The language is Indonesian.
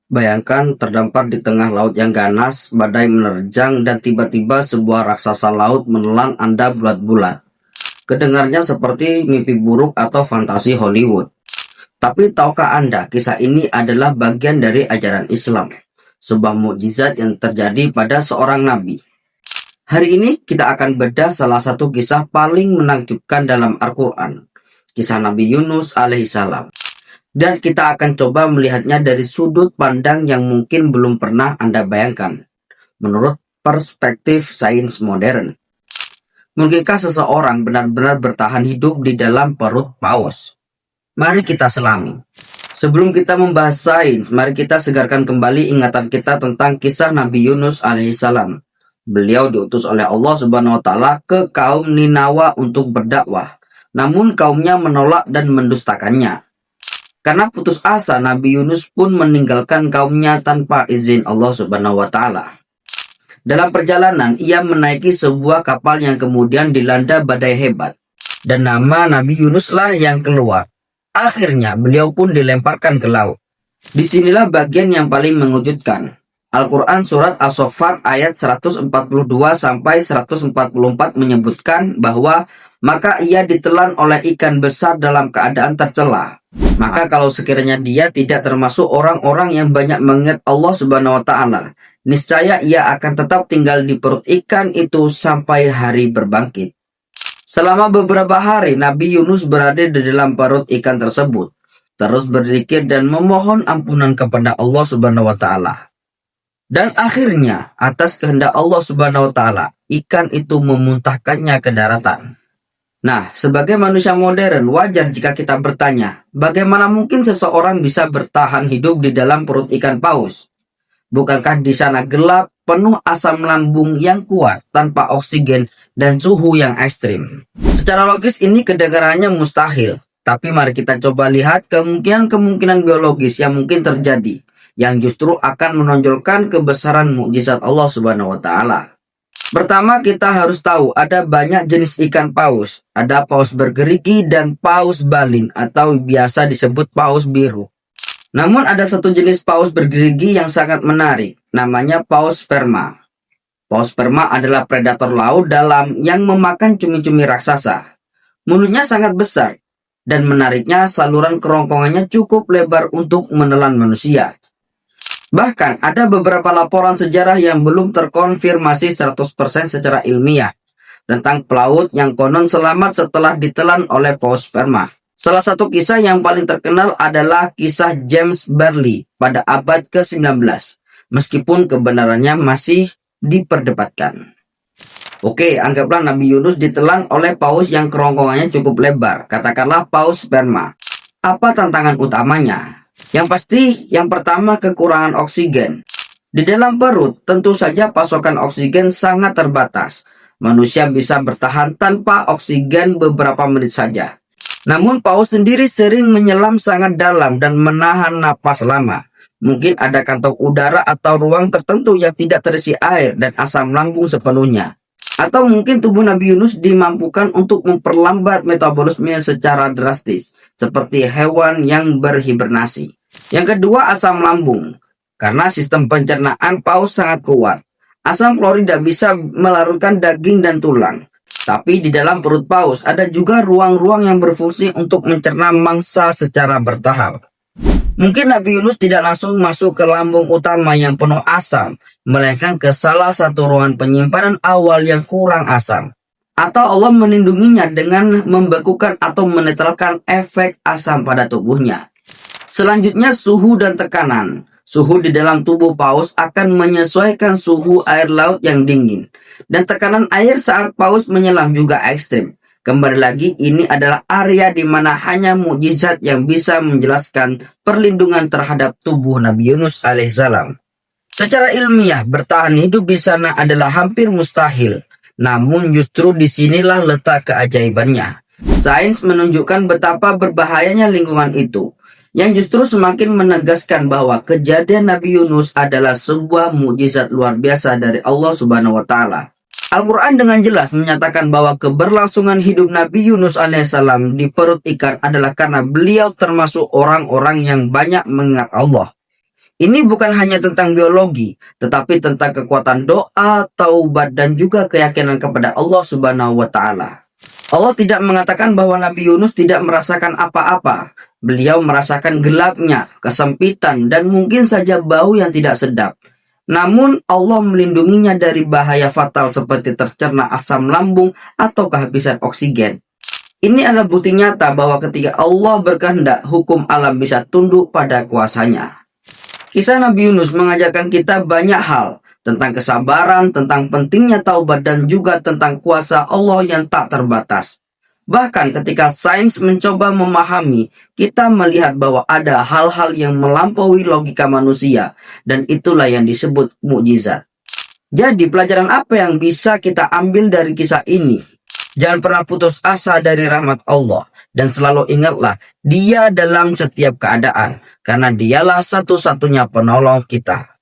Bayangkan terdampar di tengah laut yang ganas, badai menerjang, dan tiba-tiba sebuah raksasa laut menelan Anda bulat-bulat. Kedengarnya seperti mimpi buruk atau fantasi Hollywood. Tapi tahukah Anda, kisah ini adalah bagian dari ajaran Islam, sebuah mukjizat yang terjadi pada seorang nabi. Hari ini kita akan bedah salah satu kisah paling menakjubkan dalam Al-Quran, kisah Nabi Yunus alaihissalam. Dan kita akan coba melihatnya dari sudut pandang yang mungkin belum pernah Anda bayangkan, menurut perspektif sains modern. Mungkinkah seseorang benar-benar bertahan hidup di dalam perut paus? Mari kita selami. Sebelum kita membahas sains, mari kita segarkan kembali ingatan kita tentang kisah Nabi Yunus alaihissalam. Beliau diutus oleh Allah Subhanahu wa Ta'ala ke kaum Ninawa untuk berdakwah, namun kaumnya menolak dan mendustakannya. Karena putus asa, Nabi Yunus pun meninggalkan kaumnya tanpa izin Allah Subhanahu wa Ta'ala. Dalam perjalanan, ia menaiki sebuah kapal yang kemudian dilanda badai hebat, dan nama Nabi Yunuslah yang keluar. Akhirnya, beliau pun dilemparkan ke laut. Disinilah bagian yang paling mengejutkan. Al-Quran Surat As-Saffat ayat 142 sampai 144 menyebutkan bahwa maka ia ditelan oleh ikan besar dalam keadaan tercela. Maka kalau sekiranya dia tidak termasuk orang-orang yang banyak mengingat Allah Subhanahu wa Ta'ala, niscaya ia akan tetap tinggal di perut ikan itu sampai hari berbangkit. Selama beberapa hari, Nabi Yunus berada di dalam perut ikan tersebut, terus berzikir dan memohon ampunan kepada Allah Subhanahu wa Ta'ala. Dan akhirnya, atas kehendak Allah Subhanahu wa Ta'ala, ikan itu memuntahkannya ke daratan. Nah, sebagai manusia modern, wajar jika kita bertanya, bagaimana mungkin seseorang bisa bertahan hidup di dalam perut ikan paus? Bukankah di sana gelap, penuh asam lambung yang kuat, tanpa oksigen, dan suhu yang ekstrim? Secara logis ini kedengarannya mustahil, tapi mari kita coba lihat kemungkinan-kemungkinan biologis yang mungkin terjadi, yang justru akan menonjolkan kebesaran mukjizat Allah Subhanahu wa Ta'ala. Pertama, kita harus tahu ada banyak jenis ikan paus. Ada paus bergerigi dan paus baling atau biasa disebut paus biru. Namun ada satu jenis paus bergerigi yang sangat menarik, namanya paus sperma. Paus sperma adalah predator laut dalam yang memakan cumi-cumi raksasa. Mulutnya sangat besar dan menariknya saluran kerongkongannya cukup lebar untuk menelan manusia. Bahkan ada beberapa laporan sejarah yang belum terkonfirmasi 100% secara ilmiah tentang pelaut yang konon selamat setelah ditelan oleh paus sperma. Salah satu kisah yang paling terkenal adalah kisah James Barley pada abad ke-19, meskipun kebenarannya masih diperdebatkan. Oke, anggaplah Nabi Yunus ditelan oleh paus yang kerongkongannya cukup lebar, katakanlah paus sperma. Apa tantangan utamanya? Yang pasti, yang pertama kekurangan oksigen. Di dalam perut, tentu saja pasokan oksigen sangat terbatas. Manusia bisa bertahan tanpa oksigen beberapa menit saja. Namun paus sendiri sering menyelam sangat dalam dan menahan napas lama. Mungkin ada kantong udara atau ruang tertentu yang tidak terisi air dan asam lambung sepenuhnya. Atau mungkin tubuh Nabi Yunus dimampukan untuk memperlambat metabolisme secara drastis, seperti hewan yang berhibernasi. Yang kedua, asam lambung. Karena sistem pencernaan paus sangat kuat, asam klorida bisa melarutkan daging dan tulang. Tapi di dalam perut paus ada juga ruang-ruang yang berfungsi untuk mencerna mangsa secara bertahap. Mungkin Nabi Yunus tidak langsung masuk ke lambung utama yang penuh asam, melainkan ke salah satu ruangan penyimpanan awal yang kurang asam. Atau Allah melindunginya dengan membekukan atau menetralkan efek asam pada tubuhnya. Selanjutnya, suhu dan tekanan. Suhu di dalam tubuh paus akan menyesuaikan suhu air laut yang dingin. Dan tekanan air saat paus menyelam juga ekstrim. Kembali lagi, ini adalah area di mana hanya mukjizat yang bisa menjelaskan perlindungan terhadap tubuh Nabi Yunus alaihissalam. Secara ilmiah, bertahan hidup di sana adalah hampir mustahil. Namun justru disinilah letak keajaibannya. Sains menunjukkan betapa berbahayanya lingkungan itu, yang justru semakin menegaskan bahwa kejadian Nabi Yunus adalah sebuah mukjizat luar biasa dari Allah Subhanahu wa Ta'ala. Al-Quran dengan jelas menyatakan bahwa keberlangsungan hidup Nabi Yunus alaihissalam di perut ikan adalah karena beliau termasuk orang-orang yang banyak mengingat Allah. Ini bukan hanya tentang biologi, tetapi tentang kekuatan doa, taubat, dan juga keyakinan kepada Allah Subhanahu wa Ta'ala. Allah tidak mengatakan bahwa Nabi Yunus tidak merasakan apa-apa. Beliau merasakan gelapnya, kesempitan, dan mungkin saja bau yang tidak sedap. Namun Allah melindunginya dari bahaya fatal seperti tercerna asam lambung atau kehabisan oksigen. Ini adalah bukti nyata bahwa ketika Allah berkehendak, hukum alam bisa tunduk pada kuasanya. Kisah Nabi Yunus mengajarkan kita banyak hal tentang kesabaran, tentang pentingnya taubat, dan juga tentang kuasa Allah yang tak terbatas. Bahkan ketika sains mencoba memahami, kita melihat bahwa ada hal-hal yang melampaui logika manusia, dan itulah yang disebut mukjizat. Jadi pelajaran apa yang bisa kita ambil dari kisah ini? Jangan pernah putus asa dari rahmat Allah, dan selalu ingatlah, Dia dalam setiap keadaan, karena Dialah satu-satunya penolong kita.